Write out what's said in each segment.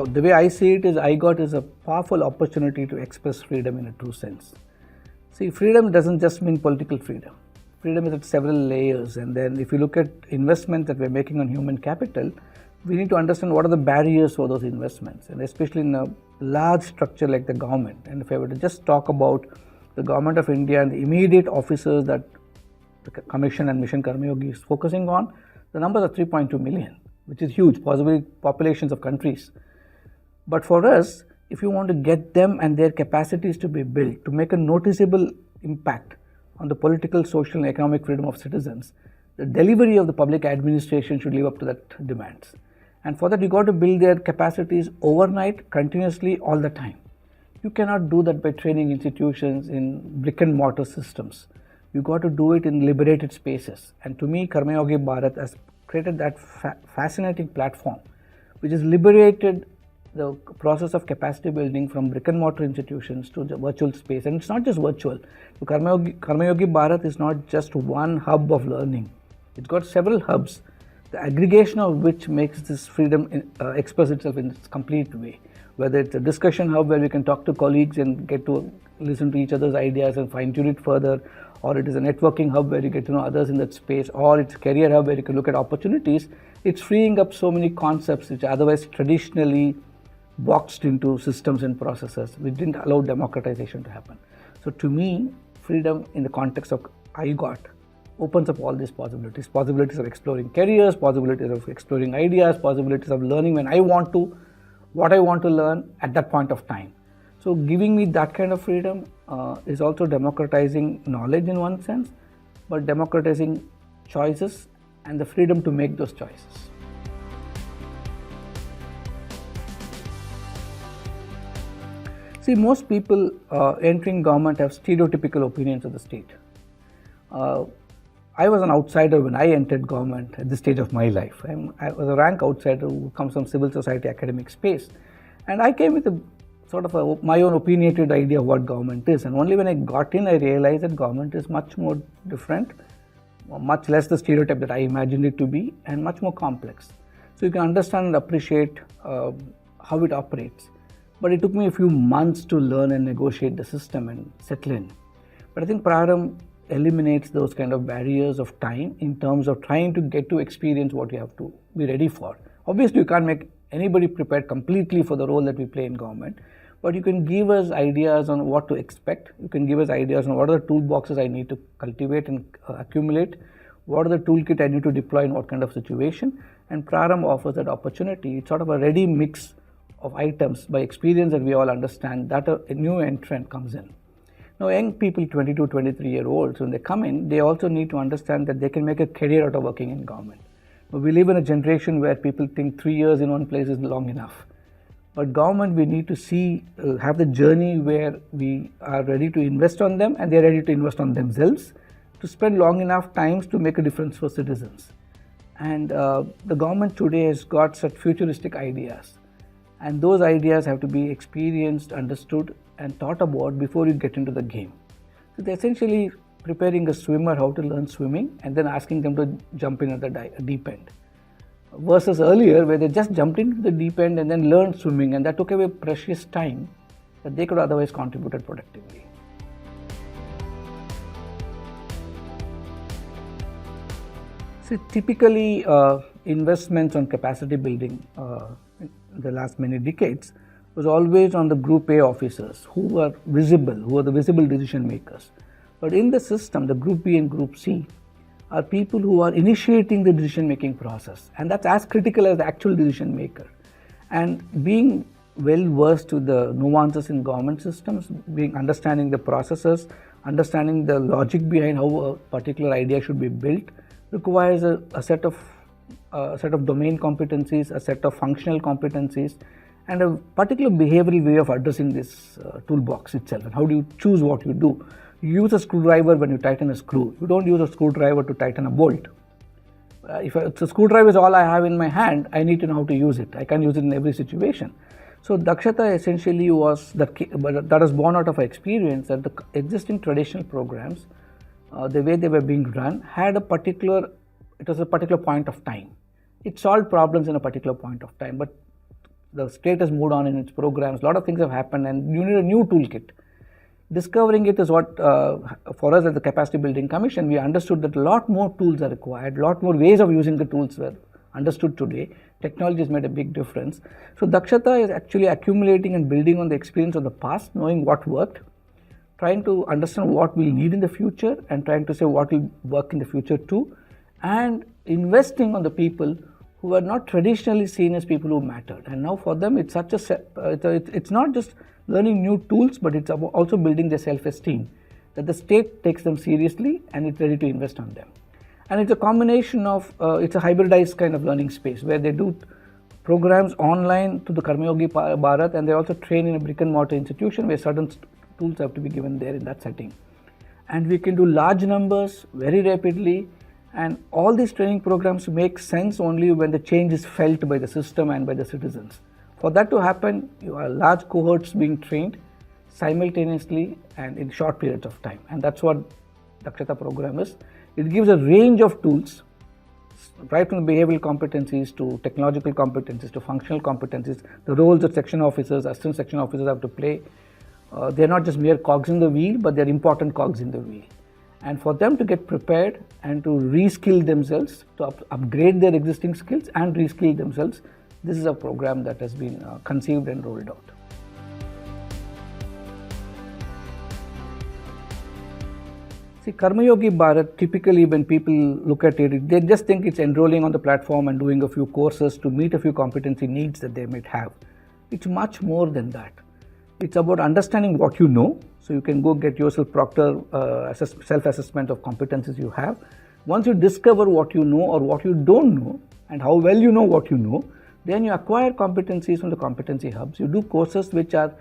the way I see it is iGOT is a powerful opportunity to express freedom in a true sense. See, freedom doesn't just mean political freedom. Freedom is at several layers, and then if you look at investments that we're making on human capital, we need to understand what are the barriers for those investments, and especially in a large structure like the government. And if I were to just talk about the government of India and the immediate officers that the Commission and Mission Karmayogi is focusing on, the numbers are 3.2 million, which is huge, possibly populations of countries. But for us, if you want to get them and their capacities to be built, to make a noticeable impact on the political, social and economic freedom of citizens, the delivery of the public administration should live up to that demands. And for that, you got to build their capacities overnight, continuously, all the time. You cannot do that by training institutions in brick and mortar systems. You got to do it in liberated spaces. And to me, Karmayogi Bharat has created that fascinating platform, which has liberated the process of capacity building from brick and mortar institutions to the virtual space. And it's not just virtual. So Karmayogi Bharat is not just one hub of learning. It's got several hubs, the aggregation of which makes this freedom express itself in its complete way. Whether it's a discussion hub where we can talk to colleagues and get to listen to each other's ideas and fine-tune it further, or it is a networking hub where you get to know others in that space, or it's a career hub where you can look at opportunities, it's freeing up so many concepts which are otherwise traditionally boxed into systems and processes. We didn't allow democratization to happen. So to me, freedom in the context of iGOT opens up all these possibilities. Possibilities of exploring careers, possibilities of exploring ideas, possibilities of learning when I want to, what I want to learn at that point of time. So giving me that kind of freedom is also democratizing knowledge in one sense, but democratizing choices and the freedom to make those choices. See, most people entering government have stereotypical opinions of the state. I was an outsider when I entered government at this stage of my life. I was a rank outsider who comes from civil society academic space. And I came with a sort of my own opinionated idea of what government is. And only when I got in, I realized that government is much more different, much less the stereotype that I imagined it to be, and much more complex. So you can understand and appreciate how it operates. But it took me a few months to learn and negotiate the system and settle in. But I think Praram eliminates those kind of barriers of time in terms of trying to get to experience what you have to be ready for. Obviously, you can't make anybody prepared completely for the role that we play in government, but you can give us ideas on what to expect. You can give us ideas on what are the toolboxes I need to cultivate and accumulate, what are the toolkit I need to deploy in what kind of situation, and Praram offers that opportunity. It's sort of a ready mix of items by experience that we all understand that a new entrant comes in. Now, young people, 22, 23-year-olds, when they come in, they also need to understand that they can make a career out of working in government. Now, we live in a generation where people think 3 years in one place is long enough. But government, we need to see, have the journey where we are ready to invest on them and they're ready to invest on themselves to spend long enough times to make a difference for citizens. And the government today has got such futuristic ideas. And those ideas have to be experienced, understood, and thought about before you get into the game. So they're essentially preparing a swimmer how to learn swimming and then asking them to jump in at the deep end. Versus earlier where they just jumped into the deep end and then learned swimming, and that took away precious time that they could otherwise contributed productively. See, typically investments on capacity building in the last many decades was always on the Group A officers who were visible, who were the visible decision makers. But in the system, the Group B and Group C are people who are initiating the decision making process, and that's as critical as the actual decision maker. And being well versed with the nuances in government systems, understanding the processes, understanding the logic behind how a particular idea should be built, requires a set of domain competencies, a set of functional competencies, and a particular behavioral way of addressing this toolbox itself. And how do you choose what you do? You use a screwdriver when you tighten a screw. You don't use a screwdriver to tighten a bolt. If a screwdriver is all I have in my hand, I need to know how to use it. I can't use it in every situation. So Dakshata essentially was that was born out of experience that the existing traditional programs, the way they were being run, had it was a particular point of time. It solved problems in a particular point of time, but the state has moved on in its programs, a lot of things have happened, and you need a new toolkit. Discovering it is what, for us at the Capacity Building Commission, we understood that a lot more tools are required, a lot more ways of using the tools were understood today. Technology has made a big difference. So Dakshata is actually accumulating and building on the experience of the past, knowing what worked, trying to understand what we'll need in the future, and trying to say what will work in the future too, and investing on the people who are not traditionally seen as people who mattered. And now for them, it's such it's not just learning new tools, but it's also building their self-esteem, that the state takes them seriously and it's ready to invest on them. And it's a combination of, it's a hybridized kind of learning space where they do programs online to the Karmayogi Bharat, and they also train in a brick and mortar institution where certain tools have to be given there in that setting. And we can do large numbers very rapidly, and all these training programs make sense only when the change is felt by the system and by the citizens. For that to happen, you have large cohorts being trained simultaneously and in short periods of time. And that's what Dakshata program is. It gives a range of tools, right from behavioral competencies to technological competencies to functional competencies, the roles that section officers, assistant section officers have to play. They're not just mere cogs in the wheel, but they're important cogs in the wheel. And for them to get prepared and to reskill themselves, to upgrade their existing skills and reskill themselves, this is a program that has been conceived and rolled out. See, Karmayogi Bharat, typically when people look at it, they just think it's enrolling on the platform and doing a few courses to meet a few competency needs that they might have. It's much more than that. It's about understanding what you know, so you can go get yourself proctor self-assessment of competencies you have. Once you discover what you know or what you don't know and how well you know what you know, then you acquire competencies from the competency hubs. You do courses which are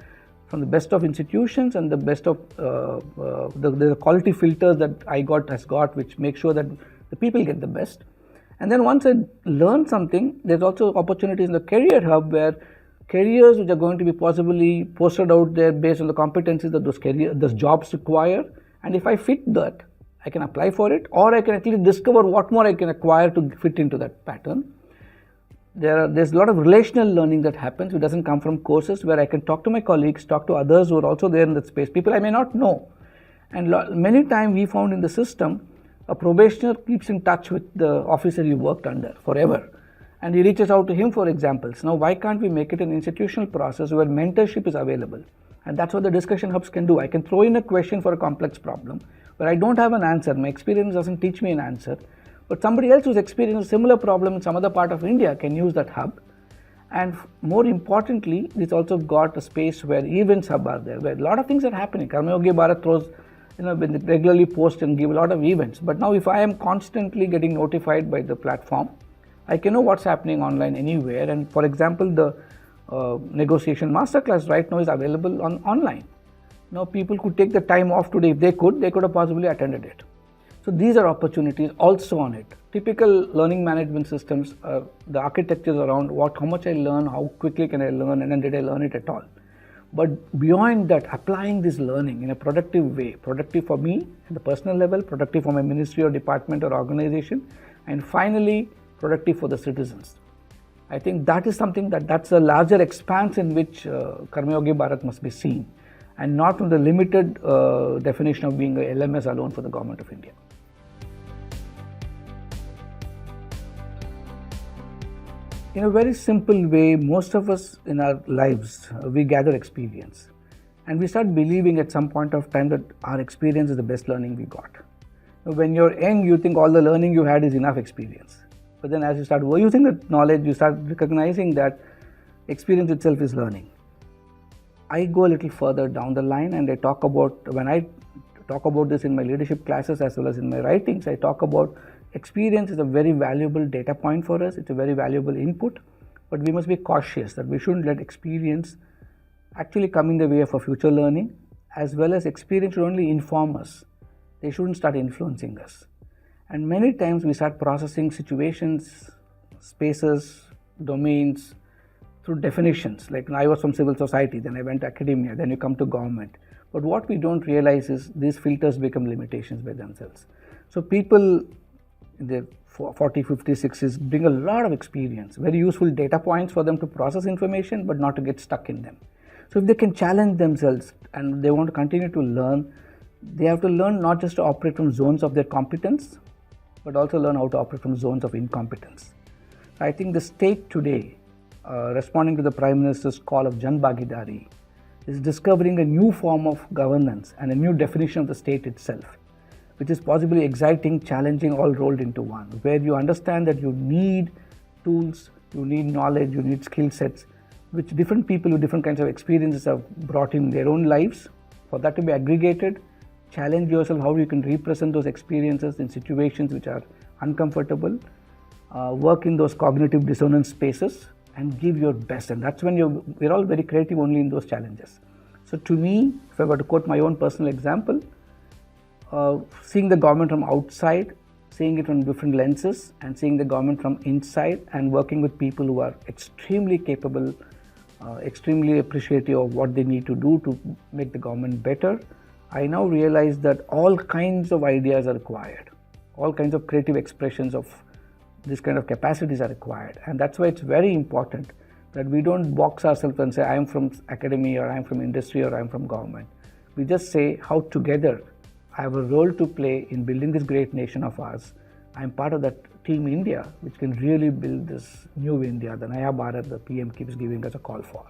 from the best of institutions and the best of the quality filters that iGOT has got, which make sure that the people get the best. And then once I learn something, there's also opportunities in the career hub where careers which are going to be possibly posted out there based on the competencies that those jobs require. And if I fit that, I can apply for it, or I can at least discover what more I can acquire to fit into that pattern. There's a lot of relational learning that happens. It doesn't come from courses where I can talk to my colleagues, talk to others who are also there in that space, people I may not know. And many times we found in the system, a probationer keeps in touch with the officer he worked under forever. And he reaches out to him for examples. Now, why can't we make it an institutional process where mentorship is available? And that's what the discussion hubs can do. I can throw in a question for a complex problem where I don't have an answer. My experience doesn't teach me an answer. But somebody else who's experienced a similar problem in some other part of India can use that hub. And more importantly, it's also got a space where events hub are there, where a lot of things are happening. Karmayogi Bharat throws, when they regularly post and give a lot of events. But now if I am constantly getting notified by the platform, I can know what's happening online anywhere. And for example, the negotiation masterclass right now is available online. Now people could take the time off today. If they could have possibly attended it. So these are opportunities also on it. Typical learning management systems, the architectures around how much I learn, how quickly can I learn, and then did I learn it at all. But beyond that, applying this learning in a productive way, productive for me at the personal level, productive for my ministry or department or organization, and finally productive for the citizens. I think that is something that's a larger expanse in which Karmayogi Bharat must be seen, and not from the limited definition of being a LMS alone for the Government of India. In a very simple way, most of us in our lives, we gather experience. And we start believing at some point of time that our experience is the best learning we got. When you're young, you think all the learning you had is enough experience. But then as you start using that knowledge, you start recognizing that experience itself is learning. I go a little further down the line, and when I talk about this in my leadership classes as well as in my writings, I talk about experience is a very valuable data point for us. It's a very valuable input, but we must be cautious that we shouldn't let experience actually come in the way of our future learning, as well as experience should only inform us. They shouldn't start influencing us. And many times we start processing situations, spaces, domains through definitions. Like I was from civil society, then I went to academia, then you come to government. But what we don't realize is these filters become limitations by themselves. So people in their 40, 50, 60s bring a lot of experience, very useful data points for them to process information, but not to get stuck in them. So if they can challenge themselves and they want to continue to learn, they have to learn not just to operate from zones of their competence, but also learn how to operate from zones of incompetence. I think the state today, responding to the Prime Minister's call of Jan Bhagidari, is discovering a new form of governance and a new definition of the state itself, which is possibly exciting, challenging, all rolled into one, where you understand that you need tools, you need knowledge, you need skill sets, which different people with different kinds of experiences have brought in their own lives. For that to be aggregated, challenge yourself how you can represent those experiences in situations which are uncomfortable, work in those cognitive dissonance spaces and give your best. And that's when we're all very creative only in those challenges. So to me, if I were to quote my own personal example, seeing the government from outside, seeing it from different lenses, and seeing the government from inside, and working with people who are extremely capable, extremely appreciative of what they need to do to make the government better, I now realize that all kinds of ideas are required, all kinds of creative expressions of this kind of capacities are required. And that's why it's very important that we don't box ourselves and say, I am from academy, or I am from industry, or I am from government. We just say how together I have a role to play in building this great nation of ours. I am part of that Team India, which can really build this new India, the Naya Bharat the PM keeps giving us a call for.